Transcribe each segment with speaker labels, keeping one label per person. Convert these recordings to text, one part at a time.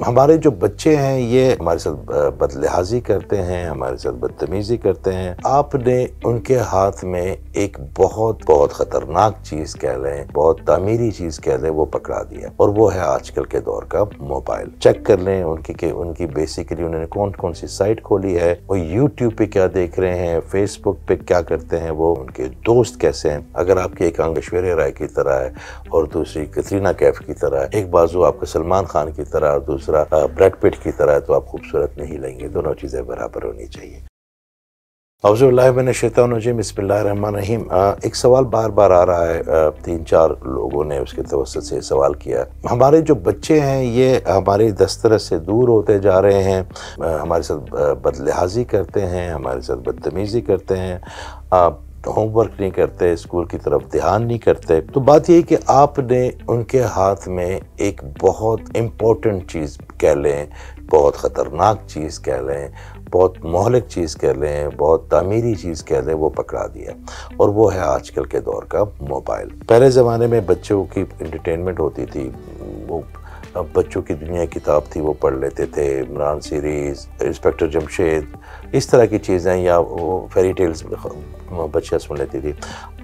Speaker 1: ہمارے جو بچے ہیں یہ ہمارے ساتھ بدلحاظی کرتے ہیں، ہمارے ساتھ بدتمیزی کرتے ہیں۔ آپ نے ان کے ہاتھ میں ایک بہت خطرناک چیز کہہ لیں، بہت تعمیری چیز کہہ لیں، وہ پکڑا دیا، اور وہ ہے آج کل کے دور کا موبائل۔ چیک کر لیں ان کی بیسیکلی انہوں نے کون سی سائٹ کھولی ہے، وہ یوٹیوب پہ کیا دیکھ رہے ہیں، فیس بک پہ کیا کرتے ہیں، وہ ان کے دوست کیسے ہیں۔ اگر آپ کی ایک آنکھ ایشوریہ رائے کی طرح ہے اور دوسری کترینہ کیف کی طرح ہے، ایک بازو آپ کا سلمان خان کی طرح اور دوسرا بریڈ پٹ کی طرح ہے، تو آپ خوبصورت نہیں لیں گے۔ دونوں چیزیں برابر ہونی چاہیے۔ اعوذ باللہ من الشیطان الرجیم، بسم اللہ الرحمن الرحیم۔ ایک سوال بار آ رہا ہے، 3-4 لوگوں نے اس کے توسط سے سوال کیا۔ ہمارے جو بچے ہیں یہ ہماری دسترس سے دور ہوتے جا رہے ہیں، ہمارے ساتھ بدلحاظی کرتے ہیں، ہمارے ساتھ بدتمیزی کرتے ہیں، ہوم ورک نہیں کرتے، اسکول کی طرف دھیان نہیں کرتے۔ تو بات یہ کہ آپ نے ان کے ہاتھ میں ایک بہت امپورٹنٹ چیز کہہ لیں، بہت خطرناک چیز کہہ لیں، بہت مہلک چیز کہہ لیں، بہت تعمیری چیز کہہ لیں، وہ پکڑا دیا، اور وہ ہے آج کل کے دور کا موبائل۔ پہلے زمانے میں بچوں کی انٹرٹینمنٹ ہوتی تھی، وہ بچوں کی دنیا کتاب تھی، وہ پڑھ لیتے تھے، عمران سیریز، انسپیکٹر جمشید، اس طرح کی چیزیں، یا وہ فیری ٹیلز بچہ سن لیتی تھی۔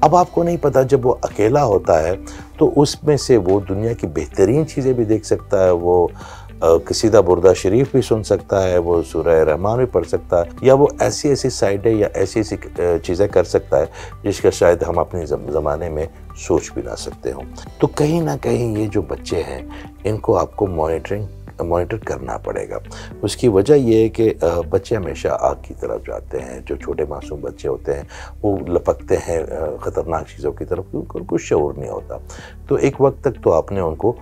Speaker 1: اب آپ کو نہیں پتا، جب وہ اکیلا ہوتا ہے تو اس میں سے وہ دنیا کی بہترین چیزیں بھی دیکھ سکتا ہے، وہ قصیدہ بردہ شریف بھی سن سکتا ہے، وہ سورہ رحمان بھی پڑھ سکتا ہے، یا وہ ایسی سائڈیں یا ایسی چیزیں کر سکتا ہے جس کا شاید ہم اپنے زمانے میں سوچ بھی نہ سکتے ہوں۔ تو کہیں نہ کہیں یہ جو بچے ہیں ان کو آپ کو مانیٹر کرنا پڑے گا۔ اس کی وجہ یہ ہے کہ بچے ہمیشہ آگ کی طرف جاتے ہیں۔ جو چھوٹے معصوم بچے ہوتے ہیں وہ لپکتے ہیں خطرناک چیزوں کی طرف، ان کو کچھ شعور نہیں ہوتا۔ تو ایک وقت تک تو آپ نے ان کو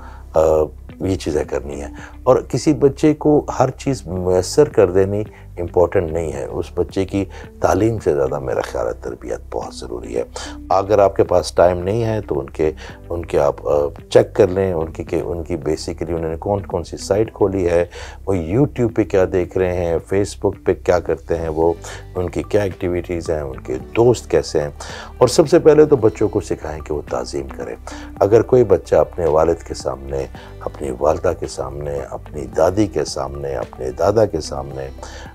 Speaker 1: یہ چیزیں کرنی ہے، اور کسی بچے کو ہر چیز میسر کر دینی امپورٹنٹ نہیں ہے۔ اس بچے کی تعلیم سے زیادہ میرا خیال ہے تربیت بہت ضروری ہے۔ اگر آپ کے پاس ٹائم نہیں ہے تو ان کے آپ چیک کر لیں ان کی بیسیکلی انہوں نے کون سی سائٹ کھولی ہے، وہ یوٹیوب پہ کیا دیکھ رہے ہیں، فیس بک پہ کیا کرتے ہیں، وہ ان کی کیا ایکٹیویٹیز ہیں، ان کے دوست کیسے ہیں۔ اور سب سے پہلے تو بچوں کو سکھائیں کہ وہ تعظیم کریں۔ اگر کوئی بچہ اپنے والد کے سامنے، اپنی والدہ کے سامنے، اپنی دادی کے سامنے، اپنے دادا کے سامنے،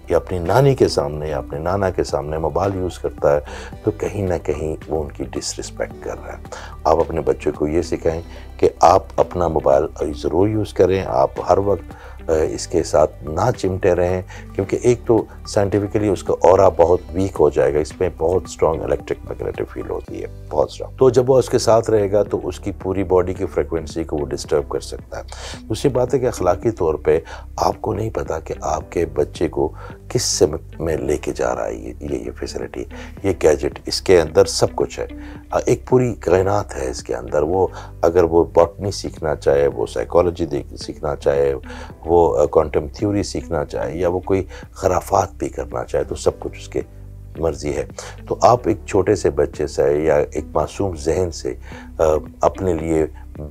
Speaker 1: یا اپنی نانی کے سامنے یا اپنے نانا کے سامنے موبائل یوز کرتا ہے تو کہیں نہ کہیں وہ ان کی ڈس رسپیکٹ کر رہا ہے۔ آپ اپنے بچے کو یہ سکھائیں کہ آپ اپنا موبائل ضرور یوز کریں، آپ ہر وقت اس کے ساتھ نہ چمٹے رہیں، کیونکہ ایک تو سائنٹیفکلی اس کا اورا بہت ویک ہو جائے گا، اس میں بہت سٹرونگ الیکٹرک میگنیٹک فیلڈ ہوتی ہے، بہت سٹرونگ۔ تو جب وہ اس کے ساتھ رہے گا تو اس کی پوری باڈی کی فریکوینسی کو وہ ڈسٹرب کر سکتا ہے۔ دوسری بات ہے کہ اخلاقی طور پہ آپ کو نہیں پتا کہ آپ کے بچے کو کس سمت میں لے کے جا رہا ہے یہ فیسلٹی، یہ گیجٹ، اس کے اندر سب کچھ ہے، ایک پوری کائنات ہے اس کے اندر۔ وہ اگر وہ باٹنی سیکھنا چاہے، وہ سائیکالوجی سیکھنا چاہے، وہ کوانٹم تھیوری سیکھنا چاہے، یا وہ کوئی خرافات بھی کرنا چاہے، تو سب کچھ اس کے مرضی ہے۔ تو آپ ایک چھوٹے سے بچے سے یا ایک معصوم ذہن سے اپنے لیے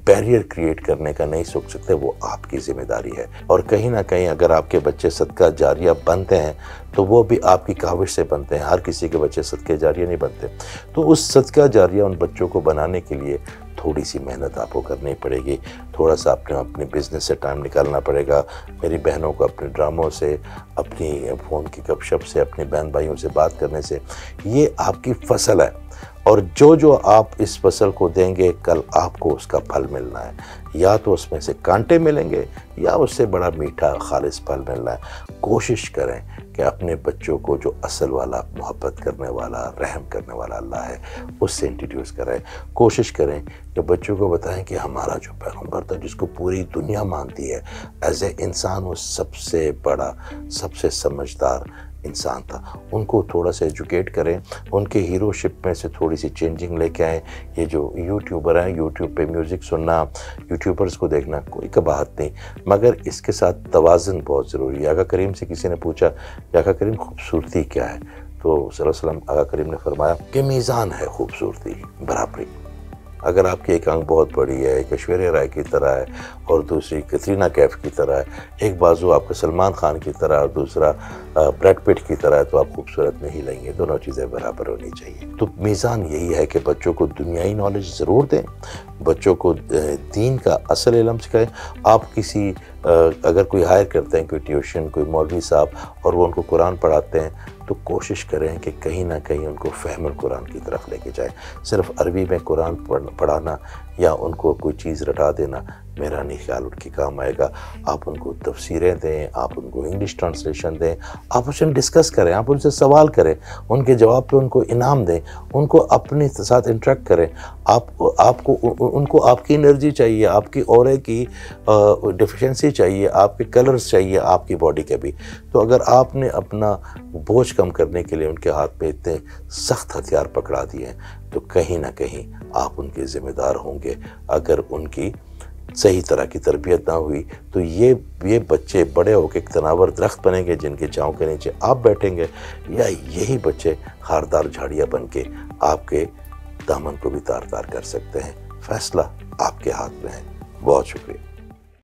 Speaker 1: بیریئر کریٹ کرنے کا نہیں سوچ سکتے، وہ آپ کی ذمہ داری ہے۔ اور کہیں نہ کہیں اگر آپ کے بچے صدقہ جاریہ بنتے ہیں تو وہ بھی آپ کی کاوش سے بنتے ہیں، ہر کسی کے بچے صدقہ جاریہ نہیں بنتے۔ تو اس صدقہ جاریہ ان بچوں کو بنانے کے لیے تھوڑی سی محنت آپ کو کرنی پڑے گی، تھوڑا سا اپنے بزنس سے ٹائم نکالنا پڑے گا، میری بہنوں کو اپنے ڈراموں سے، اپنی فون کی گپ شپ سے، اپنے بہن بھائیوں سے بات کرنے سے، یہ آپ کی فصل ہے، اور جو آپ اس فصل کو دیں گے کل آپ کو اس کا پھل ملنا ہے، یا تو اس میں سے کانٹے ملیں گے یا اس سے بڑا میٹھا خالص پھل ملنا ہے۔ کوشش کریں کہ اپنے بچوں کو جو اصل والا محبت کرنے والا، رحم کرنے والا اللہ ہے، اس سے انٹروڈیوس کریں۔ کوشش کریں کہ بچوں کو بتائیں کہ ہمارا جو پیغمبر تھا، جس کو پوری دنیا مانتی ہے، ایز اے انسان وہ سب سے بڑا، سب سے سمجھدار انسان تھا۔ ان کو تھوڑا سا ایجوکیٹ کریں، ان کے ہیرو شپ میں سے تھوڑی سی چینجنگ لے کے آئیں۔ یہ جو یوٹیوبر ہیں، یوٹیوب پہ میوزک سننا، یوٹیوبرز کو دیکھنا کوئی قباحت نہیں، مگر اس کے ساتھ توازن بہت ضروری ہے۔ آقا کریم سے کسی نے پوچھا کہ آقا کریم خوبصورتی کیا ہے؟ تو صلی اللہ علیہ وسلم آقا کریم نے فرمایا کہ میزان ہے خوبصورتی، برابری۔ اگر آپ کی ایک آنکھ بہت بڑی ہے، ایک ایشوریہ رائے کی طرح ہے اور دوسری کترینہ کیف کی طرح ہے، ایک بازو آپ کا سلمان خان کی طرح اور دوسرا بریڈ پٹ کی طرح ہے، تو آپ خوبصورت نہیں لیں گے۔ دونوں چیزیں برابر ہونی چاہیے۔ تو میزان یہی ہے کہ بچوں کو دنیائی نالج ضرور دیں، بچوں کو دین کا اصل علم سکھائیں۔ آپ کسی اگر کوئی ہائر کرتے ہیں کوئی ٹیوشن کوئی مولوی صاحب اور وہ ان کو قرآن پڑھاتے ہیں تو کوشش کریں کہ کہیں نہ کہیں ان کو فہم القرآن کی طرف لے کے جائیں۔ صرف عربی میں قرآن پڑھانا یا ان کو کوئی چیز رٹا دینا میرا نہیں خیال ان کی کام آئے گا۔ آپ ان کو تفسیریں دیں، آپ ان کو انگلش ٹرانسلیشن دیں، آپ ان سے ڈسکس کریں، آپ ان سے سوال کریں، ان کے جواب پہ ان کو انعام دیں، ان کو اپنے ساتھ انٹریکٹ کریں۔ ان کو آپ کی انرجی چاہیے، آپ کی اورے کی ڈیفیشنسی چاہیے، آپ کے کلرز چاہیے، آپ کی باڈی کے بھی۔ تو اگر آپ نے اپنا بوجھ کم کرنے کے لیے ان کے ہاتھ پہ اتنے سخت ہتھیار پکڑا دیے ہیں تو کہیں نہ کہیں آپ ان کے ذمہ دار ہوں گے۔ اگر ان کی صحیح طرح کی تربیت نہ ہوئی تو یہ بچے بڑے ہو کے ایک تناور درخت بنیں گے جن کے چھاؤں کے نیچے آپ بیٹھیں گے، یا یہی بچے خاردار جھاڑیاں بن کے آپ کے دامن کو بھی تار تار کر سکتے ہیں۔ فیصلہ آپ کے ہاتھ میں ہے۔ بہت شکریہ۔